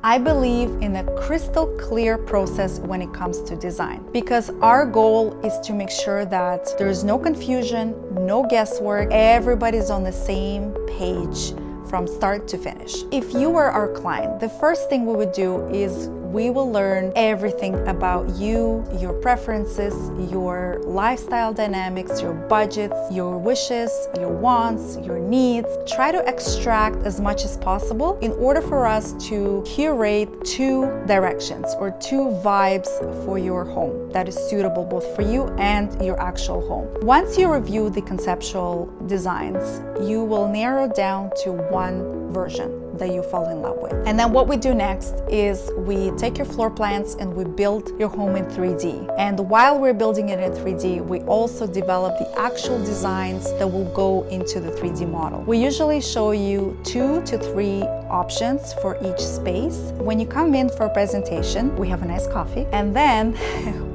I believe in a crystal clear process when it comes to design, because our goal is to make sure that there is no confusion, no guesswork, everybody's on the same page from start to finish. If you were our client, the first thing we would do is we will learn everything about you, your preferences, your lifestyle dynamics, your budgets, your wishes, your wants, your needs. Try to extract as much as possible in order for us to curate two directions or two vibes for your home that is suitable both for you and your actual home. Once you review the conceptual designs, you will narrow down to one version that you fall in love with. And then what we do next is we take your floor plans and we build your home in 3D. And while we're building it in 3D, we also develop the actual designs that will go into the 3D model. We usually show you 2 to 3 options for each space. When you come in for a presentation, we have a nice coffee, and then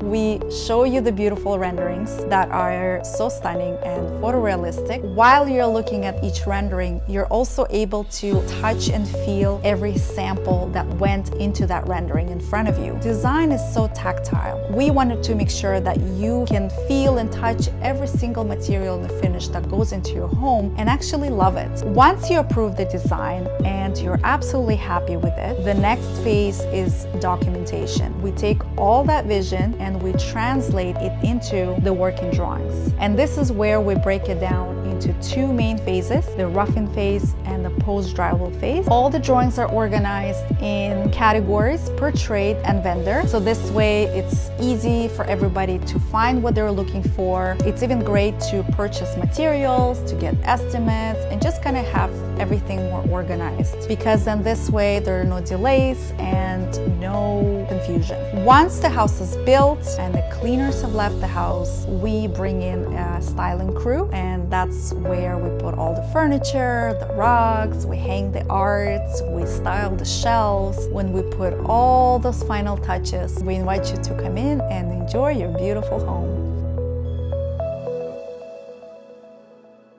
we show you the beautiful renderings that are so stunning and photorealistic. While you're looking at each rendering, you're also able to touch and feel every sample that went into that rendering in front of you. Design is so tactile. We wanted to make sure that you can feel and touch every single material in the finish that goes into your home and actually love it. Once you approve the design and you're absolutely happy with it, the next phase is documentation. We take all that vision and we translate it into the working drawings. And this is where we break it down into 2 main phases, the roughing phase and the post-drywall phase. All the drawings are organized in categories per trade and vendor. So this way it's easy for everybody to find what they're looking for. It's even great to purchase materials, to get estimates, and just kind of have everything more organized, because then this way there are no delays and no confusion. Once the house is built and the cleaners have left the house, we bring in a styling crew, and that's where we put all the furniture, the rugs, we hang the arts, we style the shelves. When we put all those final touches, we invite you to come in and enjoy your beautiful home.